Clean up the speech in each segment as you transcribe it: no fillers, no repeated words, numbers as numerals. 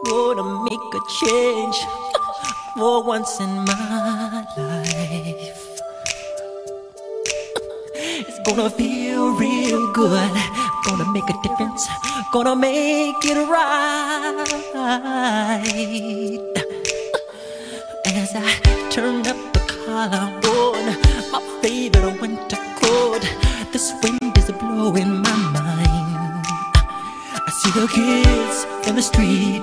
Gonna make a change for once in my life. It's gonna feel real good. Gonna make a difference. Gonna make it right. As I turn up the collar on my favorite winter coat, this wind is blowing my mind. I see the kids in the street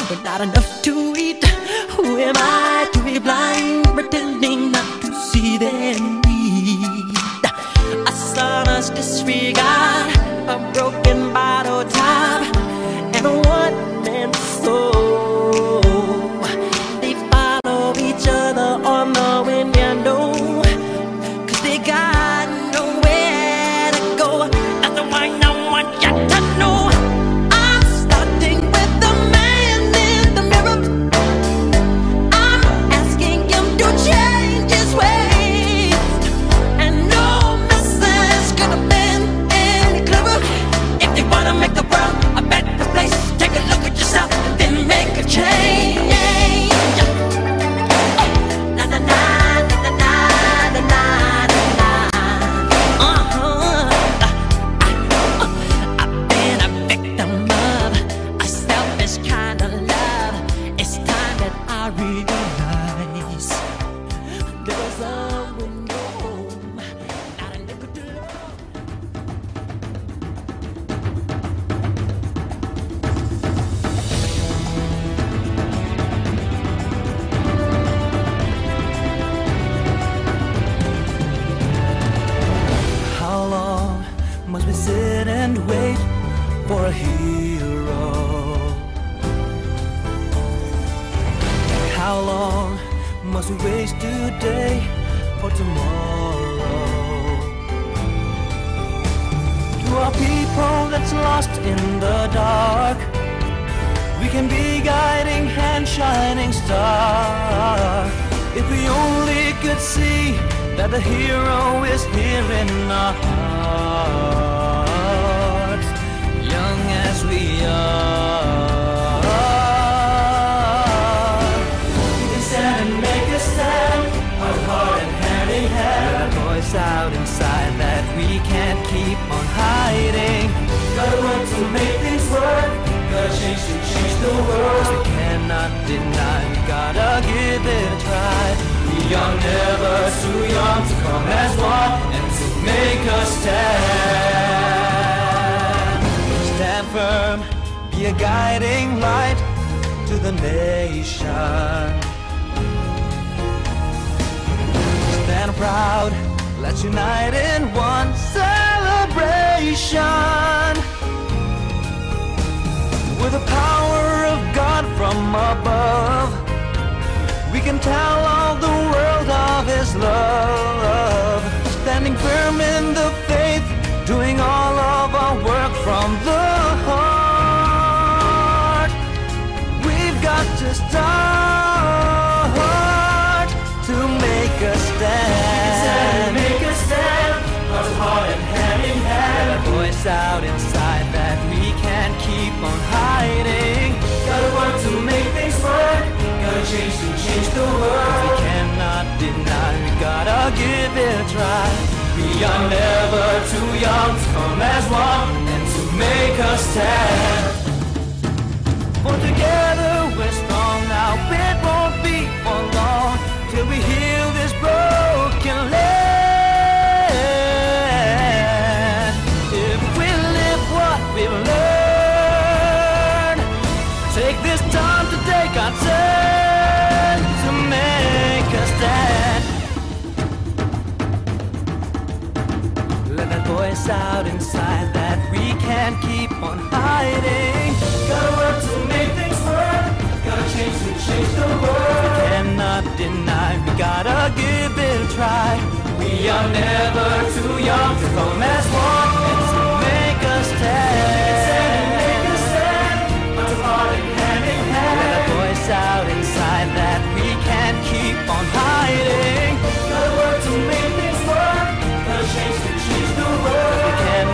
with not enough to eat. Who am I to be blind, pretending not to see their need? A sonorous disregard, a broken bottle top, and a one-man soul. They follow each other on the window, 'cause they got nowhere to go. That's why no one got to know. I'm starting with the man in the mirror. I'm asking him to change his ways, and no message could have been any clearer. If you wanna make the world a better place, take a look at yourself and then make a change. Na na na na na na na na. I've been a victim of a selfish kind of love. It's time that I realize there's a window, not a nickel to love. How long must we sit and wait for a hero? How long must we waste today for tomorrow? To our people that's lost in the dark, we can be guiding hand, shining star. If we only could see that the hero is here in our hearts, young as we are. We can stand and make a stand, heart to heart and hand in hand. A voice out inside that we can't keep on hiding. Gotta work to make things work, gotta change to change the world. 'Cause we cannot deny, we gotta give it a try. We are never too young to come as one and to make a stand. Stand firm, be a guiding light to the nation. Stand proud, let's unite in one celebration. With the power of God from above, we can tell all the world of His love. Standing firm in the faith, doing all of our work from the heart. We've got to start to make a stand. Make a stand, heart to heart and hand in hand. A voice out inside that we can't keep on hiding. Gotta work to make things work, gotta change to change the world. We cannot deny, we gotta give it a try. We are never too young to come as one and to make a stand. For together we're strong now, it won't be for long till we heal this broken land. If we live what we've learned, take this time to take our turn to make a stand. Let that voice out inside that we can't keep on hiding. Gotta work to make things work, gotta change to change the world. We cannot deny, we gotta give it a try. We are never too young to come as one and to make a stand. Make a stand, heart to heart and hand in hand. Let a voice out inside that we can't keep on hiding. Gotta work to make things work, gotta change to change the world. We can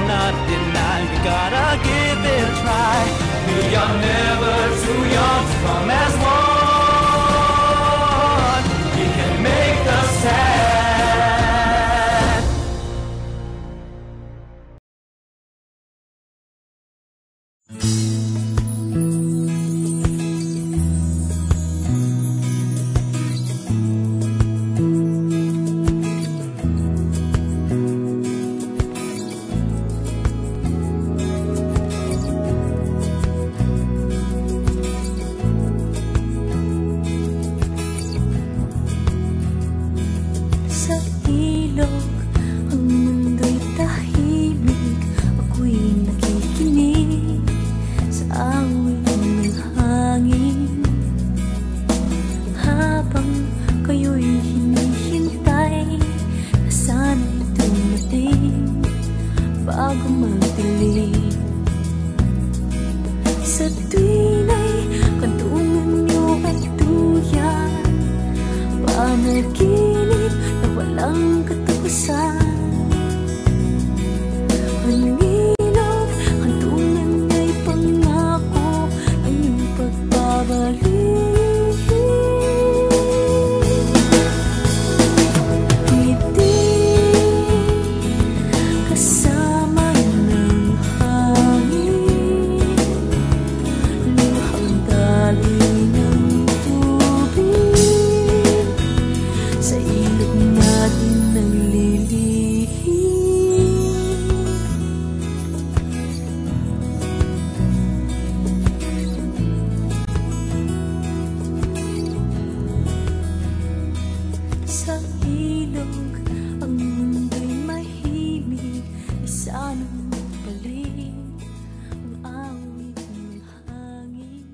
bago magdilim. Sa tuwing ay kantungan niyo ay tuyan, panaginip na walang katapusan. Ang ilog, kantungan niya'y pangako ang iyong pagbabalik. Ngiti kasama ng hangin, luhang dali ng tubig, sa ilog natin naglilihim. Sa ilog, ang mundo'y mahimig, isa nang magpaling ang awit ng hangin.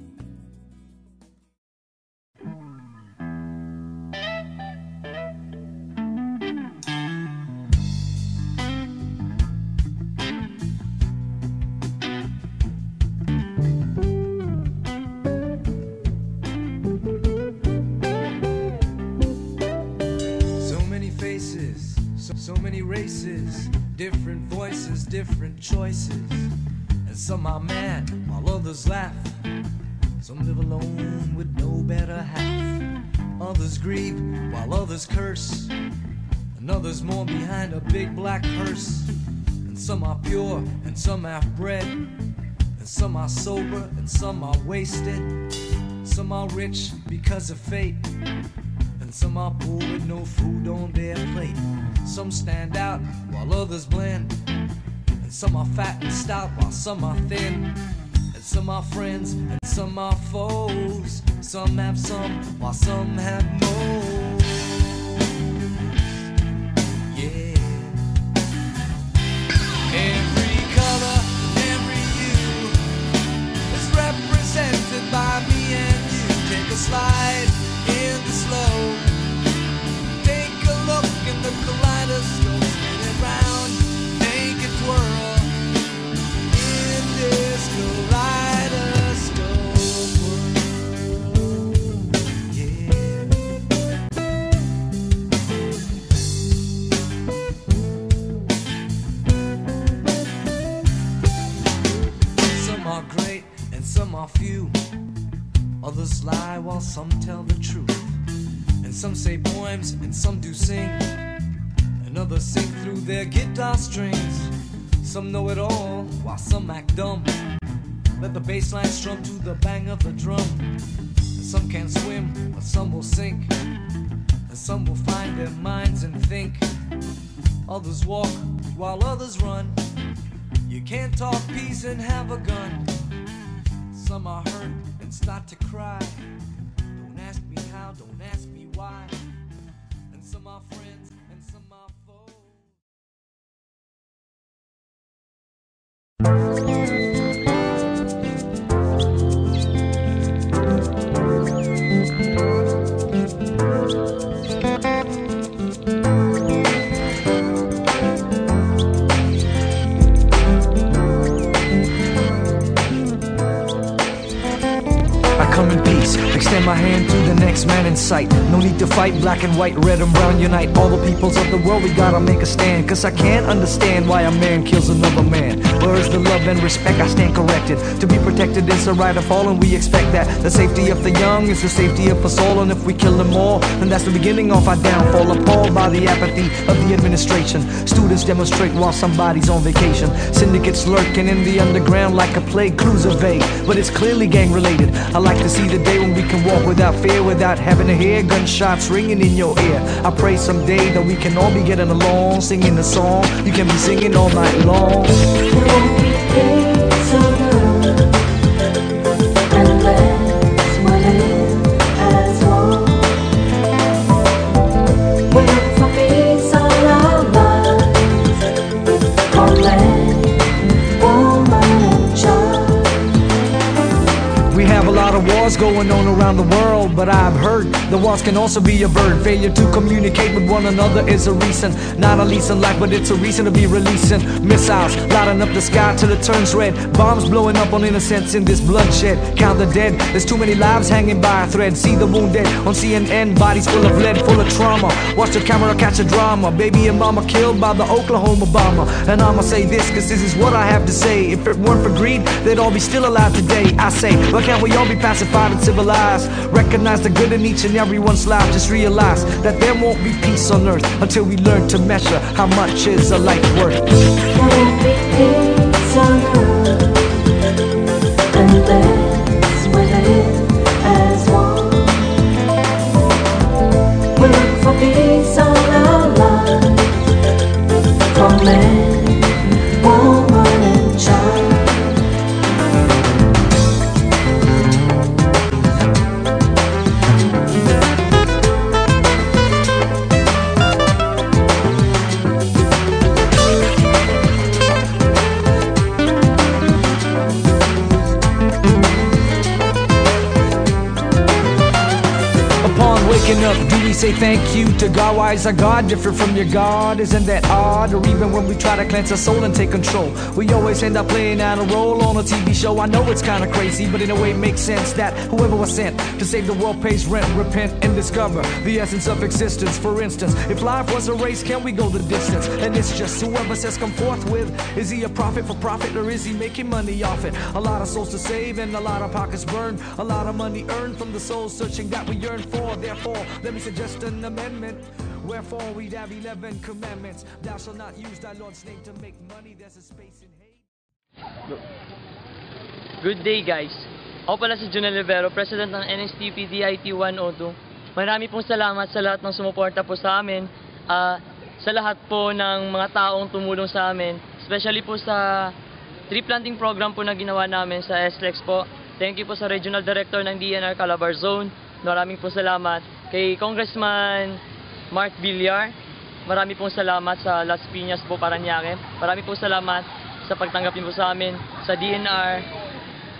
So many faces, so many races, different voices, different choices. And some are mad while others laugh. Some live alone with no better half. Others grieve while others curse. And others mourn behind a big black hearse. And some are pure and some half bred. And some are sober and some are wasted. Some are rich because of fate. And some are poor with no food on their plate. Some stand out while others blend. And some are fat and stout while some are thin. And some are friends and some are foes. Some have some while some have most. Yeah. Every color and every hue is represented by me and you. Take a slide in the slow. Take a look in the kaleidoscope. Spin it round, make it twirl in this kaleidoscope world. Yeah. Some are great and some are few. Others lie while some tell the truth. And some say poems and some do sing. And others sing through their guitar strings. Some know it all while some act dumb. Let the bass line strum to the bang of the drum. And some can't swim, but some will sink. And some will find their minds and think. Others walk while others run. You can't talk peace and have a gun. Some are hurt and start to cry. Don't ask me how, don't ask me why. And some are friends and some are foes. I come in peace, extend my hand to the next man in sight. No need to fight, black and white, red and brown unite. All the peoples of the world, we gotta make a stand. Cause I can't understand why a man kills another man. Where is the love and respect? I stand corrected. To be protected is the right of all, and we expect that. The safety of the young is the safety of us all. And if we kill them all, then that's the beginning of our downfall. Appalled by the apathy of the administration. Students demonstrate while somebody's on vacation. Syndicates lurking in the underground like a plague. Clues are vague, but it's clearly gang related. I like to see the day when we can walk without fear, without having to hear gunshots ringing in your ear. I pray someday that we can all be getting along, singing a song you can be singing all night long. We have a lot of war wars going on around the world, but I've heard the wars can also be a bird. Failure to communicate with one another is a reason, not a lease in life, but it's a reason to be releasing missiles, lighting up the sky till it turns red. Bombs blowing up on innocents in this bloodshed. Count the dead, there's too many lives hanging by a thread. See the wounded on CNN, bodies full of lead, full of trauma. Watch the camera catch a drama. Baby and mama killed by the Oklahoma bomber. And I'ma say this, cause this is what I have to say. If it weren't for greed, they'd all be still alive today. I say, why can't we all be pacified and civilized? Recognize the good in each and everyone's life. Just realize that there won't be peace on earth until we learn to measure how much is a life worth. There won't be peace on earth unless we live as one. We look for peace all our lives, for man, woman and child. Waking up, do we say thank you to God? Why is our God different from your God? Isn't that odd? Or even when we try to cleanse our soul and take control, we always end up playing out a role on a TV show. I know it's kinda crazy, but in a way it makes sense that whoever was sent to save the world pays rent, repent and discover the essence of existence. For instance, if life was a race, can we go the distance? And it's just whoever says come forth with. Is he a prophet for profit, or is he making money off it? A lot of souls to save and a lot of pockets burned, a lot of money earned from the soul searching that we yearn for. Therefore, let me suggest an amendment. Wherefore we'd have 11 commandments. Thou shalt not use thy Lord's name to make money. There's a space in hate. Good day guys. Ako pala si Junel Rivero, President ng NSTP DIT 102. Marami pong salamat sa lahat ng sumuporta po sa amin. Sa lahat po ng mga taong tumulong sa amin. Especially po sa tree planting program po na ginawa namin sa SLEX po. Thank you po sa Regional Director ng DNR Calabar Zone. Maraming po salamat. Kay Congressman Mark Villar, marami pong salamat sa Las Piñas po, Parañaque. Marami pong salamat sa pagtanggap niyo po sa amin, sa DNR,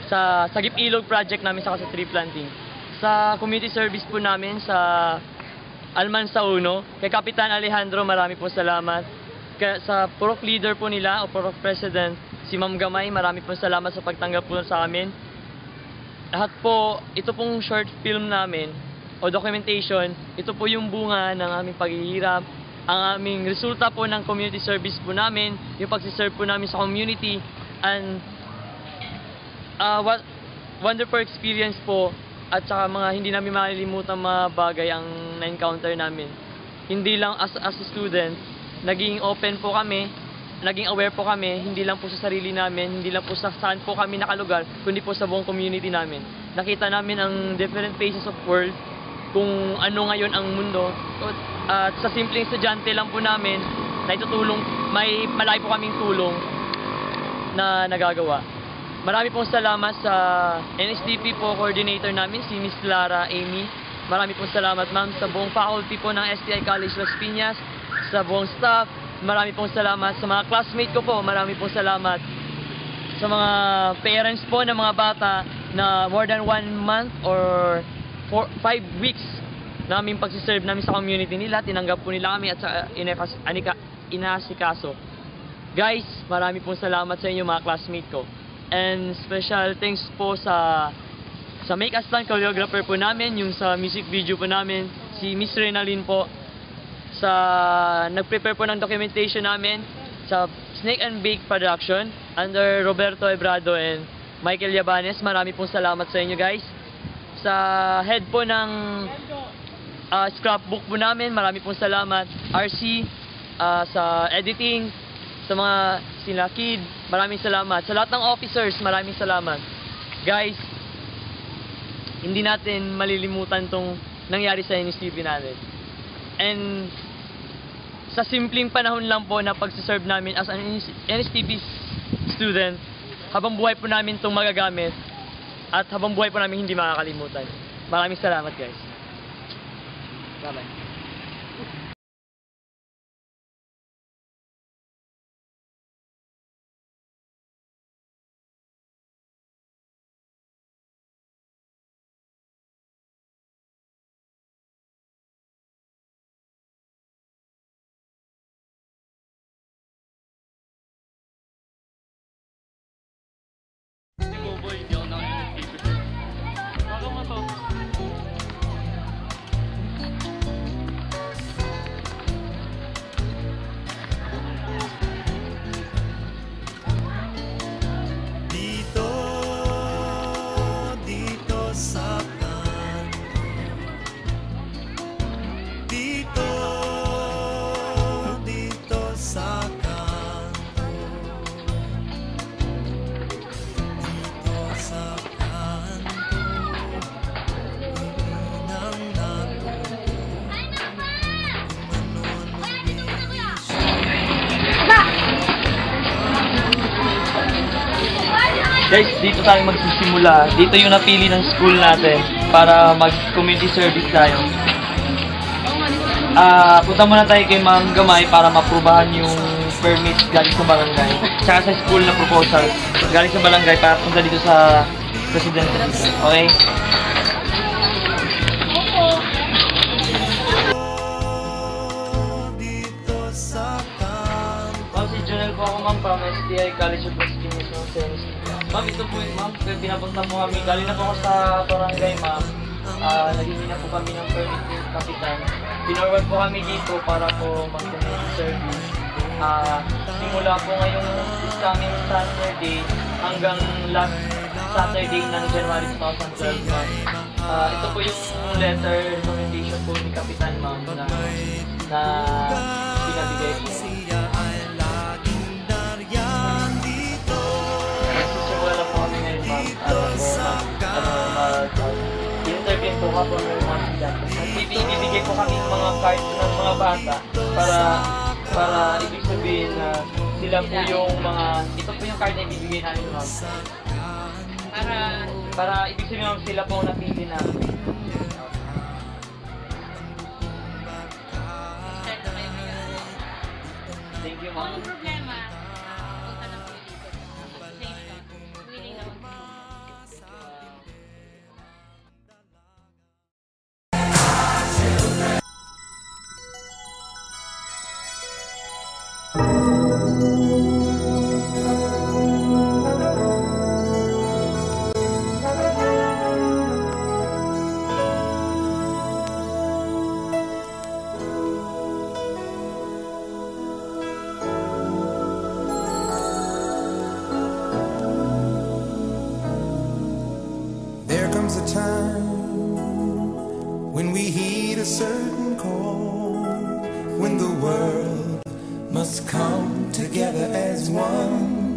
sa Sagip Ilog project namin sa tree planting. Sa community service po namin sa Almansa Uno, kay Kapitan Alejandro, marami pong salamat. Sa Purok Leader po nila o Purok President, si Ma'am Gamay, marami pong salamat sa pagtanggap po sa amin. Lahat po, ito pong short film namin o documentation, ito po yung bunga ng aming paghihirap, ang aming resulta po ng community service po namin, yung pagsiserve po namin sa community, and wonderful experience po, at saka mga hindi namin malilimutan mga bagay ang na-encounter namin. Hindi lang as a student, naging open po kami, naging aware po kami, hindi lang po sa sarili namin, hindi lang po sa saan po kami nakalugar, kundi po sa buong community namin. Nakita namin ang different phases of world, kung ano ngayon ang mundo. At sa simpleng estudyante lang po namin, na itutulong, may malaki po kaming tulong na nagagawa. Marami pong salamat sa NSDP po coordinator namin, si Miss Lara Amy. Marami pong salamat ma'am sa buong faculty po ng STI College Las Piñas, sa buong staff. Marami pong salamat sa mga classmate ko po. Marami pong salamat sa mga parents po ng mga bata na more than 1 month or 5 weeks namin pagsiserve namin sa community nila. Tinanggap po nila kami at sa inasikaso. Guys, marami pong salamat sa inyo mga classmate ko. And special thanks po sa Make Us Stand choreographer po namin, yung sa music video po namin, si Miss Renalyn po. Sa nag-prepare po ng documentation namin, sa Snake and Bake Production, under Roberto Ebrado and Michael Yabanes. Marami pong salamat sa inyo guys. Sa head po ng scrapbook po namin, marami pong salamat. RC, sa editing, sa mga sila kid, maraming salamat. Sa lahat ng officers, maraming salamat. Guys, hindi natin malilimutan tong nangyari sa NSTP natin. And sa simpleng panahon lang po na pagsiserve namin as an NSTP student, habang buhay po namin itong magagamit at habang buhay po namin hindi makakalimutan. Maraming salamat guys. Bye-bye. Guys, dito tayo magsisimula. Dito yung napili ng school natin para mag-community service tayo. Punta muna tayo kay Ma'am Gamay para maprubahan yung permit galing sa barangay. Tsaka sa school na proposal galing sa barangay para punta dito sa presidente. Okay? Ma'am, si Junel po ako, ma'am, from STI College of Education Service. Ma'am, ito po yun, ma'am. Pinapunta po kami. Galing na po ako sa barangay, ma'am. Naging na po kami ng permit ng kapitan. Pinorward po kami dito para po mag-community service. Simula po ngayong this coming Saturday hanggang last Saturday ng January 2012, ma'am. Ito po yung letter recommendation po ni Kapitan, ma'am, na pinabigay po. Simula po kami ngayon, ma'am. Interview po ka po ng mga sila. Ibibigay po kami mga cards ng mga bata para ibig sabihin na sila po yung mga, ito po yung card na ibibigay namin, ma'am. Para ibig sabihin, ma'am, sila po ang napili namin. Thank you, ma'am. Walang problema. Punta na po dito. Willing naman po. There comes a time when we heed a certain call, when the world must come together as one.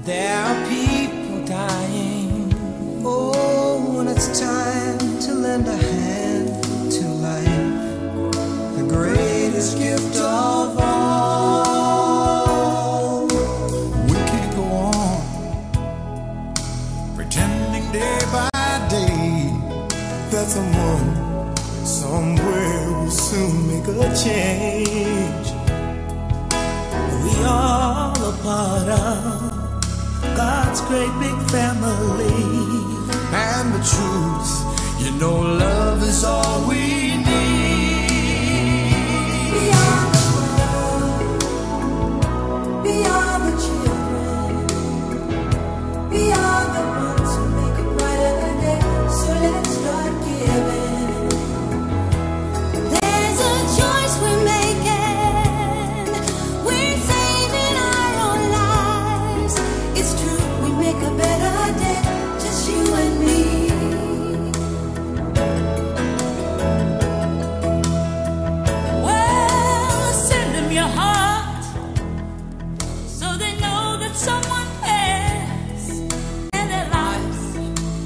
There are people dying. Oh, when it's time to lend a hand to life, the greatest gift of all. We can't go on pretending day by day that someone somewhere will soon make a change. We all a part of God's great big family, and the truth, you know, love is all we need. We are the world, we are the children, we are the ones who make a brighter day, so let's start giving. There's a choice we're making. We're saving our own lives. It's true, we make a better day, just you and me. Well, send them your heart so they know that someone cares, and their lives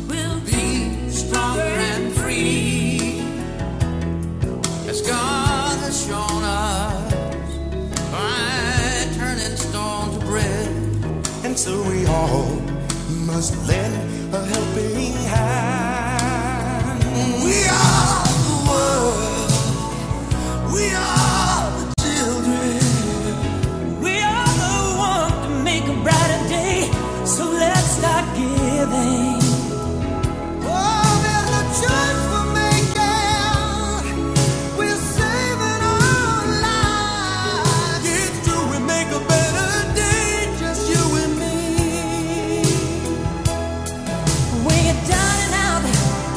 will be Stronger and free, as God has shown us by turning stone to bread. And so we all must lend a helping hand. We are the world, we are the children, We are the one to make a brighter day, so let's start giving. oh, there's a choice we're making. We're saving our lives. It's true, we make a better day, just you and me. When you're down and out,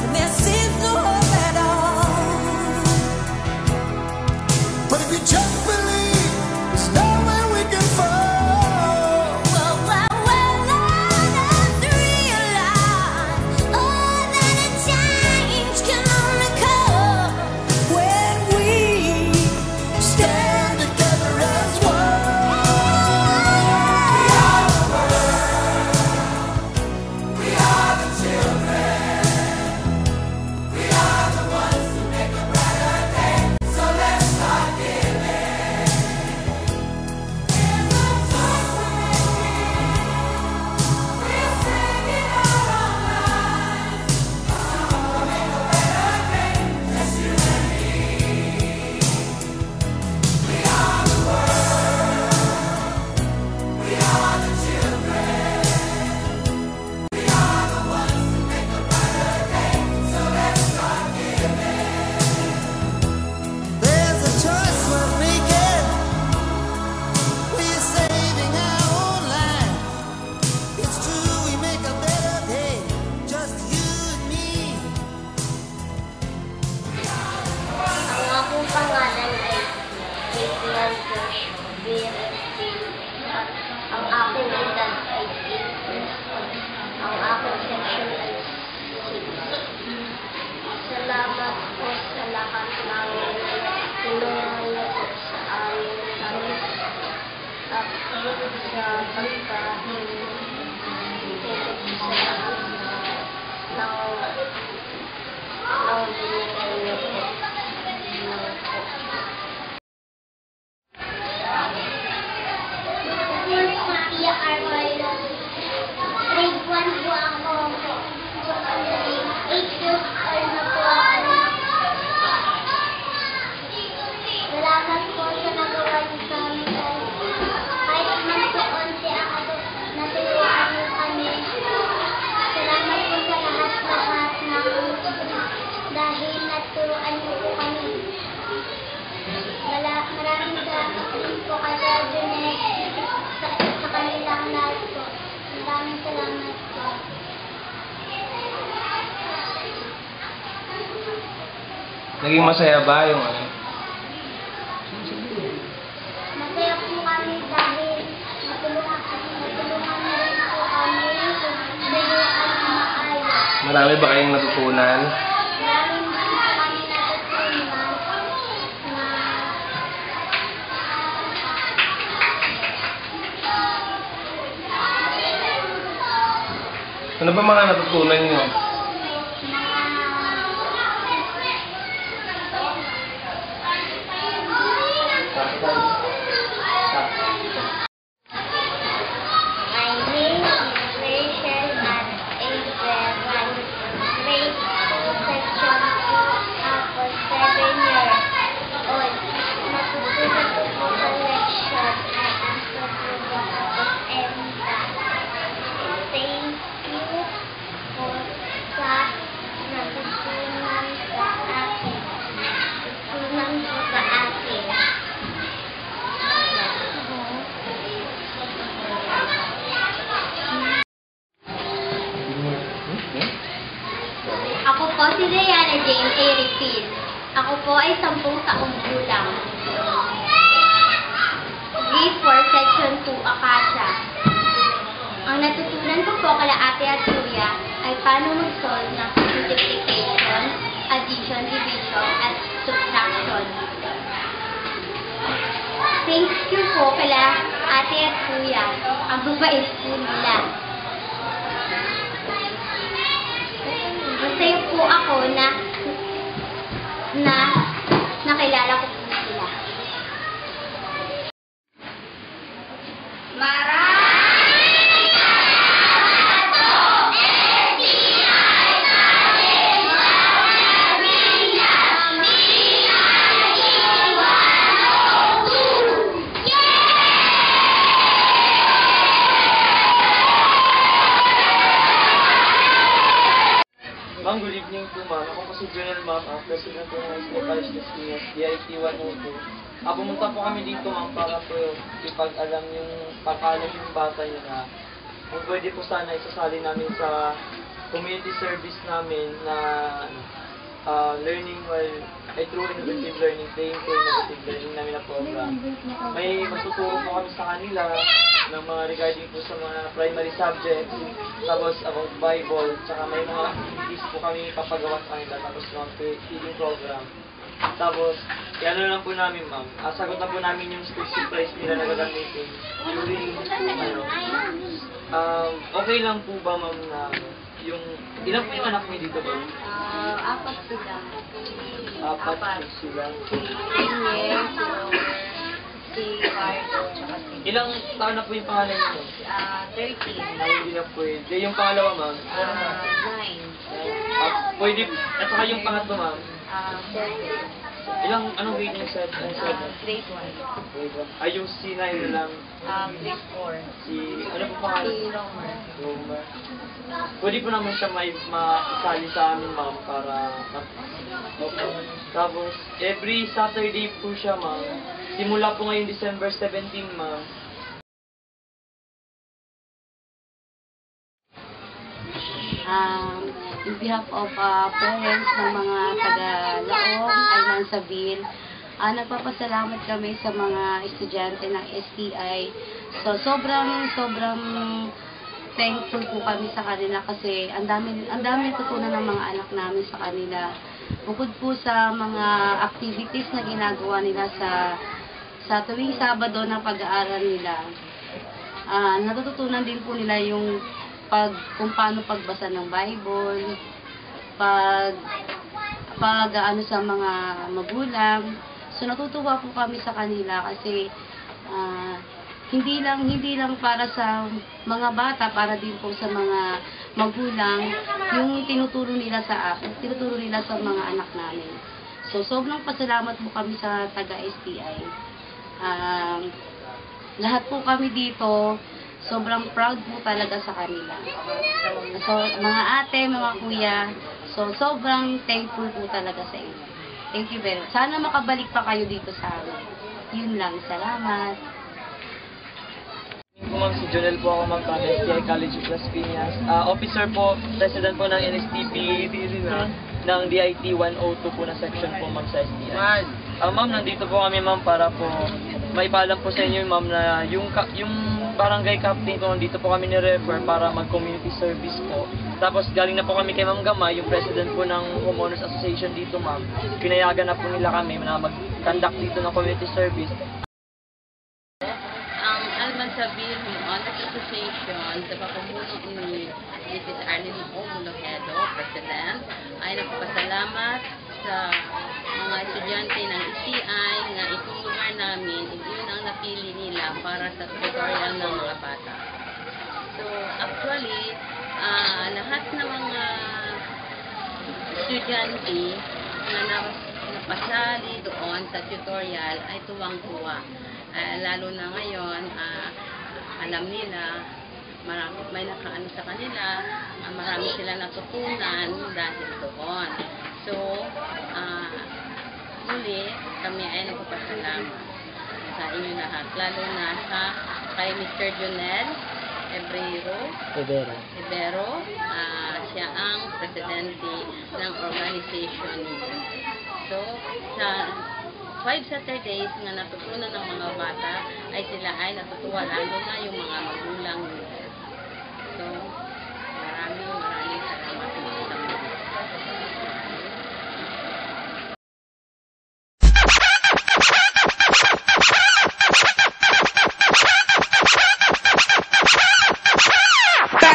and there seems no hope at all, Naging masaya ba yung ano? Masaya po kami dahil natulungan na rin po kami tuyuan ng maayos. Marami ba kayong natutunan? Maraming din po kami natutunan na Ano ba mga natutunan nyo? My name is Rachel at April 1, grade 2, section 2, ako 7 years old. Natutunan ko po collection at ang pagbubuha ko Emma. Thank you po sa natutunan sa akin. Natutunan po sa akin. Ako po si Diana Jane Eric Phil. Ako po ay 10 taong gulang. Grade 4, Section 2, Akasha. Ang natutunan ko po kala ate at kuya ay paano mag-solve ng multiplication, addition, division, at subtraction. Thank you po kala ate at kuya. Ang babait po nila. Masaya po ako na nakilala ko po sila. Ma'am, good evening po ma'am. Ako po si Jonel ma'am, President po ng High School College Las Piñas, DIT 102. Pumunta po kami dito ma'am para po ipag-alam yung pagkalam yung bata niya na kung pwede po sana isasali namin sa community service namin na learning while through innovative learning, playing for innovative learning namin na program. May matuturo po kami sa kanila ng mga regarding po sa mga primary subjects, tapos about Bible, tsaka may mga activities po kami papagawa sa kanila, tapos mga feeding program. Tapos, ano lang po namin ma'am, sagot na po namin yung special prize nila na gagamitin during, okay lang po ba ma'am na yung, ilan po yung anak niyo dito ba? Apat sila. Apat sila. Si Anye, si Cardo, tsaka si... Ilang taon na po yung pangalan niyo? 13. Ay, hindi na pwede. Yung pangalawa ma'am? 9. Pwede, at saka yung pangatlo ma'am? 7. Anong grade yung set? Grade 1. Ay, yung C9 na lang. Grade 4. Si, ano po pangalan? Si Romer. Romer. Pwede po naman siya makisali sa amin ma'am para tapos every Saturday po siya ma'am. Simula po ngayon December 17 ma'am. In behalf of parents ng mga taga-Laong, Ayman Sabil, nagpapasalamat kami sa mga estudyante ng STI. So, sobrang thankful po kami sa kanila kasi ang dami tutunan ng mga anak namin sa kanila. Bukod po sa mga activities na ginagawa nila sa tuwing Sabado ng pag-aaral nila, natututunan din po nila yung kung paano pagbasa ng Bible, ano sa mga magulang. So natutuwa po kami sa kanila kasi hindi lang para sa mga bata, para din po sa mga magulang yung tinuturo nila sa mga anak namin. So sobrang pasalamat po kami sa taga-STI. Lahat po kami dito sobrang proud po talaga sa kanila. So, mga ate, mga kuya, so sobrang thankful po talaga sa inyo. Thank you very much. Sana makabalik pa kayo dito sa amin. Yun lang. Salamat. Po ma'am, si Jonel po ako ma'am, STI College of Las Piñas. Officer po, President po ng NSTP ng DIT 102 po na section po, ma'am, sa STI. Ma'am, nandito po kami, ma'am, para po maipalam po sa inyo, ma'am, na yung barangay captain ko, nandito po kami ni-refer para mag-community service po. Tapos galing na po kami kay Ma'am Gamay, yung president po ng Homeowners Association dito, ma'am. Pinayagan na po nila kami na mag-conduct dito ng community service. Ang Alman Sabir Homeowners Association sa pamumuno ni Mrs. Arlene O. Mulohedo, President, ay nagpapasalamat sa mga estudyante ng ECI na itong lugar namin, yun ang napili nila para sa tutorial ng mga bata. So, actually, lahat ng mga estudyante na napasali doon sa tutorial ay tuwang-tuwa. Lalo na ngayon, alam nila, may nakaano sa kanila, marami sila natutunan dahil doon. So, muli, kami ay nagpapasalamat sa inyo lahat, lalo na sa kay Mr. Jonel Ibero, siya ang presidente ng organization nito. So, sa 5 Saturdays nga natutunan ng mga bata ay sila ay natutuwa, lalo na yung mga magulang nila. So, maraming salamat sa mga.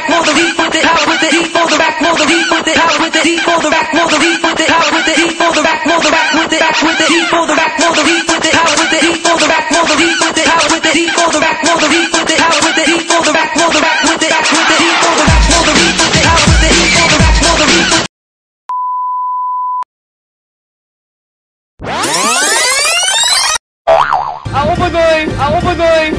More the beat with it, house with it, deep for the back, more the beat with it, house with it, deep for the back, more the beat with it, house with it, deep for the back, more the back with it, back with it, deep for the back, more the beat with it, house with it, deep for the back, more the beat with it, house with it, deep for the back, more the beat with it, house with it, deep for the back, more the back with it, back with it, deep for the back, more the beat with it, house with it, deep for the back, more the beat with it. Ako bagoy!